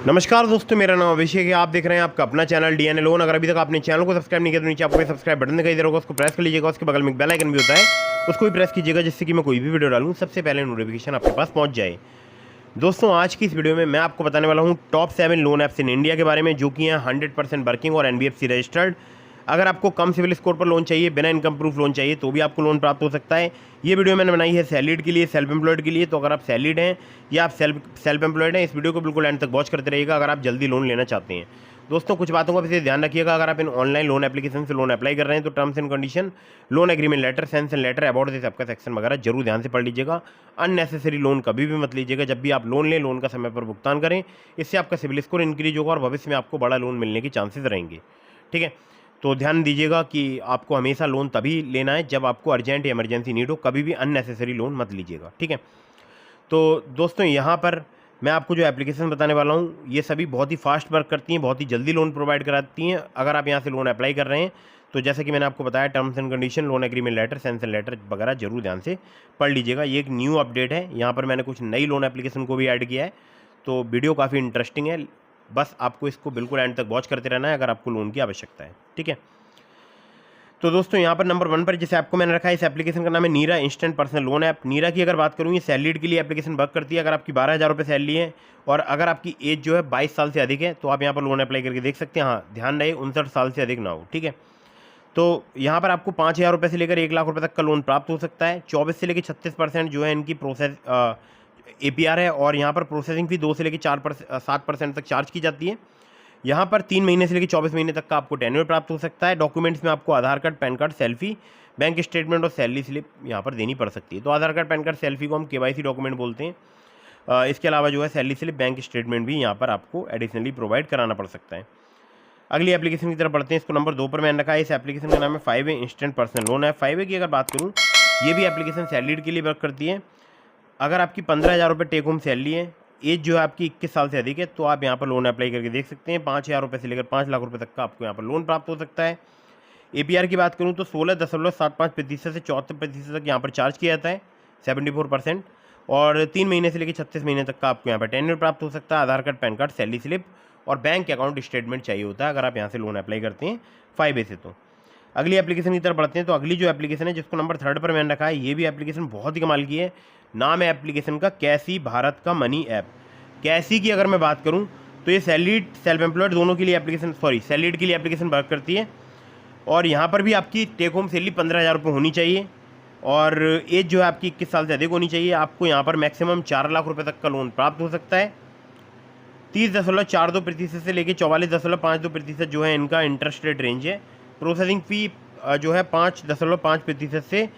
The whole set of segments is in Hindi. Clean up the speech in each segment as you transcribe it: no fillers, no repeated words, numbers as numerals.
नमस्कार दोस्तों, मेरा नाम अभिषेक है। आप देख रहे हैं आपका अपना चैनल डीएनए लोन। अगर अभी तक आपने चैनल को सब्सक्राइब नहीं किया तो नीचे आपको सब्सक्राइब बटन दिखाई दे रहा होगा, उसको प्रेस कर लीजिएगा। उसके बगल में एक बेल आइकन भी होता है, उसको भी प्रेस कीजिएगा, जिससे कि मैं कोई भी वीडियो डालूँ सबसे पहले नोटिफिकेशन आपके पास पहुँच जाए। दोस्तों, आज की इस वीडियो में मैं आपको बताने वाला हूँ top 7 loan apps in India के बारे में, जो कि हैं 100% वर्किंग और एनबीएफसी रजिस्टर्ड। अगर आपको कम सिविल स्कोर पर लोन चाहिए, बिना इनकम प्रूफ लोन चाहिए, तो भी आपको लोन प्राप्त हो सकता है। ये वीडियो मैंने बनाई है सैलरीड के लिए, सेल्फ एम्प्लॉयड के लिए। तो अगर आप सैलरीड हैं या आप सेल्फ एम्प्लॉयड हैं, इस वीडियो को बिल्कुल एंड तक वॉच करते रहिएगा अगर आप जल्दी लोन लेना चाहते हैं। दोस्तों, कुछ बातों का विशेष ध्यान रखिएगा। अगर आप इन ऑनलाइन लोन एप्लीकेशन से लोन अप्लाई कर रहे हैं तो terms and condition, loan agreement letter, sanction letter, about this आपका सेक्शन वगैरह जरूर ध्यान से पढ़ लीजिएगा। अननेसेसरी लोन कभी भी मत लीजिएगा। जब भी आप लोन लें, लोन का समय पर भुगतान करें। इससे आपका सिविल स्कोर इंक्रीज होगा और भविष्य में आपको बड़ा लोन मिलने के चांसेस रहेंगे। ठीक है, तो ध्यान दीजिएगा कि आपको हमेशा लोन तभी लेना है जब आपको अर्जेंट या इमरजेंसी नीड हो। कभी भी अननेसेसरी लोन मत लीजिएगा। ठीक है, तो दोस्तों यहाँ पर मैं आपको जो एप्लीकेशन बताने वाला हूँ, ये सभी बहुत ही फास्ट वर्क करती हैं, बहुत ही जल्दी लोन प्रोवाइड कराती हैं। अगर आप यहाँ से लोन अप्लाई कर रहे हैं तो जैसे कि मैंने आपको बताया, terms and condition, loan agreement letter, sanction letter वगैरह जरूर ध्यान से पढ़ लीजिएगा। ये एक न्यू अपडेट है। यहाँ पर मैंने कुछ नई लोन एप्लीकेशन को भी ऐड किया है, तो वीडियो काफ़ी इंटरेस्टिंग है। बस आपको इसको बिल्कुल एंड तक वॉच करते रहना है अगर आपको लोन की आवश्यकता है। ठीक है, तो दोस्तों यहाँ पर नंबर 1 पर जिसे आपको मैंने रखा है, इस एप्लीकेशन का नाम है नीरा इंस्टेंट पर्सनल लोन ऐप। नीरा की अगर बात करूँ, ये सैलरीड के लिए एप्लीकेशन वर्क करती है। अगर आपकी 12,000 रुपये सैलरी है और अगर आपकी एज जो है 22 साल से अधिक है, तो आप यहाँ पर लोन अप्लाई करके देख सकते हैं। हाँ, ध्यान रहे 59 साल से अधिक ना हो। ठीक है, तो यहाँ पर आपको 5,000 रुपये से लेकर 1 लाख रुपये तक का लोन प्राप्त हो सकता है। 24 से लेकर 36% जो है इनकी प्रोसेस APR है, और यहाँ पर प्रोसेसिंग फी 2 से लेकर 7% तक चार्ज की जाती है। यहाँ पर 3 महीने से लेकर 24 महीने तक का आपको टेन्योर प्राप्त हो सकता है। डॉक्यूमेंट्स में आपको Aadhaar card, PAN card, selfie, bank statement और सैलरी स्लिप यहाँ पर देनी पड़ सकती है। तो Aadhaar card, PAN card, selfie को हम KYC डॉक्यूमेंट बोलते हैं। इसके अलावा जो है सैलरी स्लिप, बैंक स्टेटमेंट भी यहाँ पर आपको एडिशनली प्रोवाइड कराना पड़ सकता है। अगली एप्लीकेशन की तरफ बढ़ते हैं। इसको नंबर 2 पर मैंने रखा है। इस एप्लीकेशन का नाम है 5A इंस्टेंट पर्सनल लोन है। 5A की अगर बात करूँ, ये भी एप्लीकेशन सैलरीड के लिए वर्क करती है। अगर आपकी 15,000 रुपये टेक होम सैलरी है, एज जो है आपकी 21 साल से अधिक है, तो आप यहाँ पर लोन अप्लाई करके देख सकते हैं। 5,000 रुपये से लेकर 5 लाख रुपये तक का आपको यहाँ पर लोन प्राप्त हो सकता है। APR की बात करूँ तो 16.75% से 74% तक यहाँ पर चार्ज किया जाता है, 74%। और 3 महीने से लेकर 36 महीने तक का आपको यहाँ पर टेन्योर प्राप्त हो सकता है। Aadhaar card, PAN card, salary slip और बैंक अकाउंट स्टेटमेंट चाहिए होता है अगर आप यहाँ से लोन अप्लाई करते हैं 5A से। तो अगली एप्लीकेशन की तरफ बढ़ते हैं। तो अगली जो एप्लीकेशन है, जिसको नंबर 3 पर मैंने रखा है, ये भी एप्लीकेशन बहुत ही कमाल की है। नाम है एप्लीकेशन का कैसी भारत का मनी ऐप। कैसी की अगर मैं बात करूं तो ये सैलरीड, सेल्फ एम्प्लॉयड दोनों के लिए एप्लीकेशन, सैलरीड के लिए एप्लीकेशन वर्क करती है। और यहाँ पर भी आपकी टेक होम सैलरी 15,000 रुपये होनी चाहिए और एज जो है आपकी 21 साल से अधिक होनी चाहिए। आपको यहाँ पर मैक्सिमम 4 लाख रुपये तक का लोन प्राप्त हो सकता है। 30.42% से लेकर 44.52% जो है इनका इंटरेस्ट रेट रेंज है। प्रोसेसिंग फ़ी जो है 5.5% से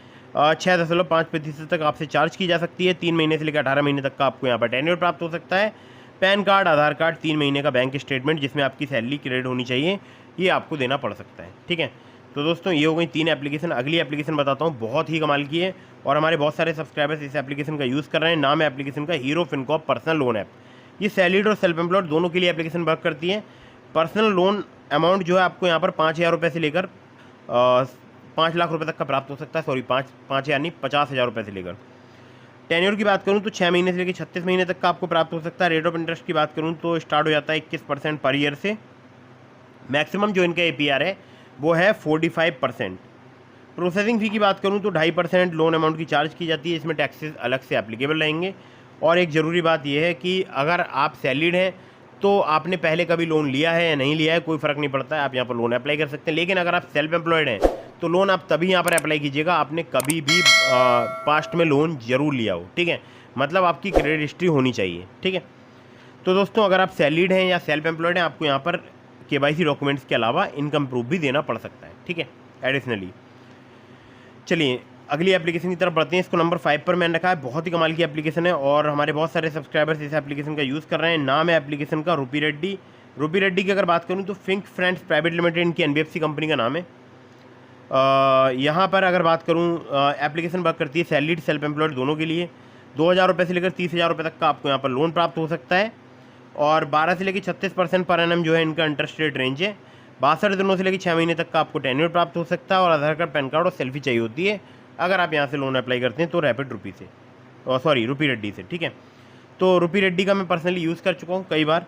6.5% तक आपसे चार्ज की जा सकती है। 3 महीने से लेकर 18 महीने तक का आपको यहाँ पर टेन्योर प्राप्त हो सकता है। पैन कार्ड, आधार कार्ड, 3 महीने का बैंक स्टेटमेंट जिसमें आपकी सैलरी क्रेडिट होनी चाहिए, ये आपको देना पड़ सकता है। ठीक है, तो दोस्तों ये हो गई 3 एप्लीकेशन। अगली एप्लीकेशन बताता हूँ, बहुत ही कमाल की है और हमारे बहुत सारे सब्सक्राइबर्स इस एप्लीकेशन का यूज़ कर रहे हैं। नाम है एप्लीकेशन का hero Fincorp personal loan app. ये सैलरीड और सेल्फ एम्प्लॉयड दोनों के लिए एप्लीकेशन वर्क करती है। पर्सनल लोन अमाउंट जो है आपको यहाँ पर 5,000 रुपये से लेकर 5 लाख रुपए तक का प्राप्त हो सकता है। सॉरी, 5,000 नहीं, 50,000 रुपये से लेकर। टेन्योर की बात करूँ तो 6 महीने से लेकर 36 महीने तक का आपको प्राप्त हो सकता है। रेट ऑफ इंटरेस्ट की बात करूँ तो स्टार्ट हो जाता है 21% पर ईयर से। मैक्सिमम जो इनका APR है वो है 45%। प्रोसेसिंग फ़ी की बात करूँ तो 2.5% लोन अमाउंट की चार्ज की जाती है। इसमें टैक्सेस अलग से एप्लीकेबल रहेंगे। और एक ज़रूरी बात यह है कि अगर आप सैलरीड हैं तो आपने पहले कभी लोन लिया है या नहीं लिया है, कोई फ़र्क नहीं पड़ता है, आप यहाँ पर लोन अप्लाई कर सकते हैं। लेकिन अगर आप सेल्फ एम्प्लॉयड हैं तो लोन आप तभी यहाँ पर अप्लाई कीजिएगा आपने कभी भी पास्ट में लोन ज़रूर लिया हो। ठीक है, मतलब आपकी क्रेडिट हिस्ट्री होनी चाहिए। ठीक है, तो दोस्तों अगर आप सैलरीड हैं या सेल्फ एम्प्लॉयड हैं, आपको यहाँ पर KYC डॉक्यूमेंट्स के अलावा इनकम प्रूफ भी देना पड़ सकता है। ठीक है, एडिशनली। चलिए अगली एप्लीकेशन की तरफ बढ़ते हैं। इसको नंबर 5 पर मैंने रखा है। बहुत ही कमाल की एप्लीकेशन है और हमारे बहुत सारे सब्सक्राइबर्स इस एप्लीकेशन का यूज़ कर रहे हैं। नाम है एप्लीकेशन का रूपी रेड्डी। रूपी रेड्डी की अगर बात करूँ तो फिंक फ्रेंड्स प्राइवेट लिमिटेड इनकी NBFC कंपनी का नाम है। यहाँ पर अगर बात करूँ, एप्लीकेशन वर्क करती है सैलरीड, सेल्फ एम्प्लॉयड दोनों के लिए। 2,000 रुपये से लेकर 30,000 रुपये तक का आपको यहाँ पर लोन प्राप्त हो सकता है। और 12 से लेकर 36% पर एनम जो है इनका इंटरेस्ट रेट रेंज है। 62 दिनों से लेकर 6 महीने तक का आपको टेन्योर प्राप्त हो सकता है। और आधार कार्ड, पैन कार्ड और सेल्फी चाहिए होती है अगर आप यहाँ से लोन अप्लाई करते हैं तो रैपिड रुपी से, रूपी रेड्डी से। ठीक है, तो रूपी रेड्डी का मैं पर्सनली यूज़ कर चुका हूँ कई बार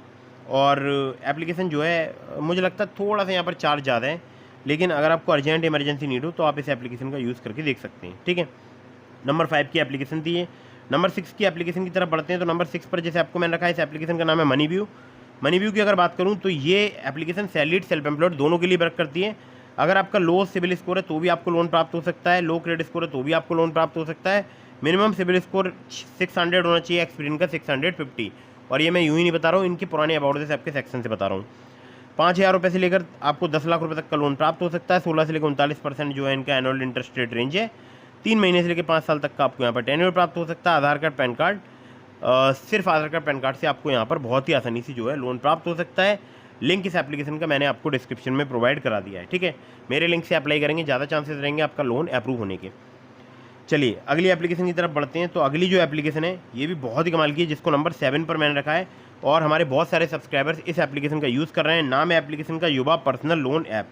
और एप्लीकेशन जो है मुझे लगता है थोड़ा सा यहाँ पर चार्ज ज़्यादा है, लेकिन अगर आपको अर्जेंट इमरजेंसी नीड हो तो आप इस एप्लीकेशन का यूज़ करके देख सकते हैं। ठीक है, नंबर 5 की एप्लीकेशन थी ये। नंबर 6 की एप्लीकेशन की तरफ बढ़ते हैं। तो नंबर 6 पर जैसे आपको मैंने रखा है, इस एप्लीकेशन का नाम है मनीव्यू। मनीव्यू की अगर बात करूँ तो ये एप्लीकेशन सैलरीड सेल्फ एम्प्लॉयड दोनों के लिए वर्क करती है। अगर आपका लो सिविल स्कोर है तो भी आपको लोन प्राप्त हो सकता है, लो क्रेडिट स्कोर है तो भी आपको लोन प्राप्त हो सकता है। मिनिमम सिविल स्कोर 600 होना चाहिए, एक्सपीरियंस का 650। और ये मैं यूँ ही नहीं बता रहा हूँ, इनके पुराने अबाउट से आपके सेक्शन से बता रहा हूँ। 5,000 रुपये से लेकर आपको 10 लाख रुपये तक का लोन प्राप्त हो सकता है। 16 से लेकर 39% जो है इनका एनुअल इंटरेस्ट रेट रेंज है। 3 महीने से लेकर 5 साल तक का आपको यहाँ पर टेन्योर प्राप्त हो सकता है। आधार कार्ड, पैन कार्ड, सिर्फ आधार कार्ड, पैन कार्ड से आपको यहाँ पर बहुत ही आसानी से जो है लोन प्राप्त हो सकता है। लिंक इस एप्लीकेशन का मैंने आपको डिस्क्रिप्शन में प्रोवाइड करा दिया है। ठीक है, मेरे लिंक से अप्लाई करेंगे, ज़्यादा चांसेस रहेंगे आपका लोन अप्रूव होने के। चलिए अगली एप्लीकेशन की तरफ बढ़ते हैं। तो अगली जो एप्लीकेशन है ये भी बहुत ही कमाल की है, जिसको नंबर 7 पर मैंने रखा है और हमारे बहुत सारे सब्सक्राइबर्स इस एप्लीकेशन का यूज़ कर रहे हैं। नाम है एप्लीकेशन का युवा पर्सनल लोन ऐप।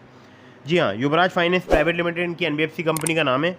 जी हाँ, युवराज फाइनेंस प्राइवेट लिमिटेड इनकी NBFC कंपनी का नाम है।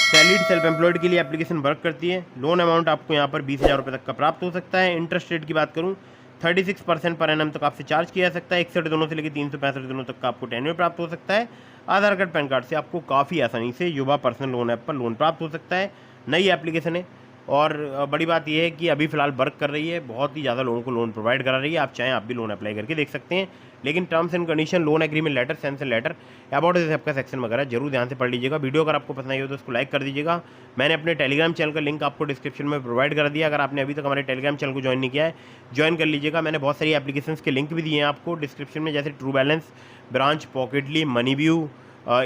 सैलरीड सेल्फ एम्प्लॉयड के लिए एप्लीकेशन वर्क करती है। लोन अमाउंट आपको यहाँ पर 20,000 रुपये तक का प्राप्त हो सकता है। इंटरेस्ट रेट की बात करूँ 36% पर एनम तक आपसे चार्ज किया जा सकता है। 61 दिनों से लेकर 365 दिनों तक का आपको टेन्योर प्राप्त हो सकता है। आधार कार्ड, पैन कार्ड से आपको काफ़ी आसानी से युवा पर्सनल लोन ऐप पर लोन प्राप्त हो सकता है। नई एप्लीकेशन है और बड़ी बात यह है कि अभी फ़िलहाल वर्क कर रही है, बहुत ही ज़्यादा लोगों को लोन प्रोवाइड करा रही है। आप चाहें आप भी लोन अप्लाई करके देख सकते हैं, लेकिन terms and condition, loan agreement letter, sanction letter, about this app का सेक्शन वगैरह जरूर ध्यान से पढ़ लीजिएगा। वीडियो अगर आपको पसंद आई हो तो उसको लाइक कर दीजिएगा। मैंने अपने टेलीग्राम चैनल का लिंक आपको डिस्क्रिप्शन में प्रोवाइड कर दिया। अगर आपने अभी तक हमारे टेलीग्राम चैनल को ज्वाइन नहीं किया है, ज्वाइन कर लीजिएगा। मैंने बहुत सारी एप्लीकेशंस के लिंक भी दिए हैं आपको डिस्क्रिप्शन में, जैसे ट्रू बैलेंस, ब्रांच, पॉकेटली, मनीव्यू,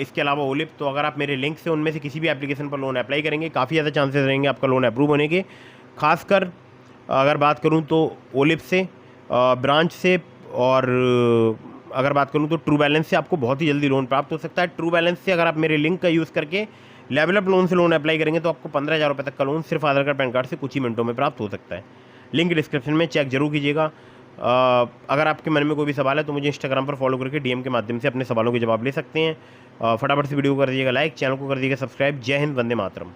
इसके अलावा ओलिप। तो अगर आप मेरे लिंक से उनमें से किसी भी एप्लीकेशन पर लोन अप्लाई करेंगे, काफ़ी ज़्यादा चांसेस रहेंगे आपका लोन अप्रूव होने के। खासकर अगर बात करूं तो ओलिप से, ब्रांच से, और अगर बात करूं तो ट्रू बैलेंस से आपको बहुत ही जल्दी लोन प्राप्त हो सकता है। ट्रू बैलेंस से अगर आप मेरे लिंक का यूज़ करके लेवल अप लोन से लोन अप्लाई करेंगे तो आपको 15,000 रुपये तक का लोन सिर्फ आधार कार्ड, पैन कार्ड से कुछ ही मिनटों में प्राप्त हो सकता है। लिंक डिस्क्रिप्शन में चेक जरूर कीजिएगा। अगर आपके मन में कोई भी सवाल है तो मुझे इंस्टाग्राम पर फॉलो करके DM के माध्यम से अपने सवालों के जवाब ले सकते हैं। फटाफट से वीडियो को कर दीजिएगा लाइक, चैनल को कर दीजिएगा सब्सक्राइब। जय हिंद, वंदे मातरम।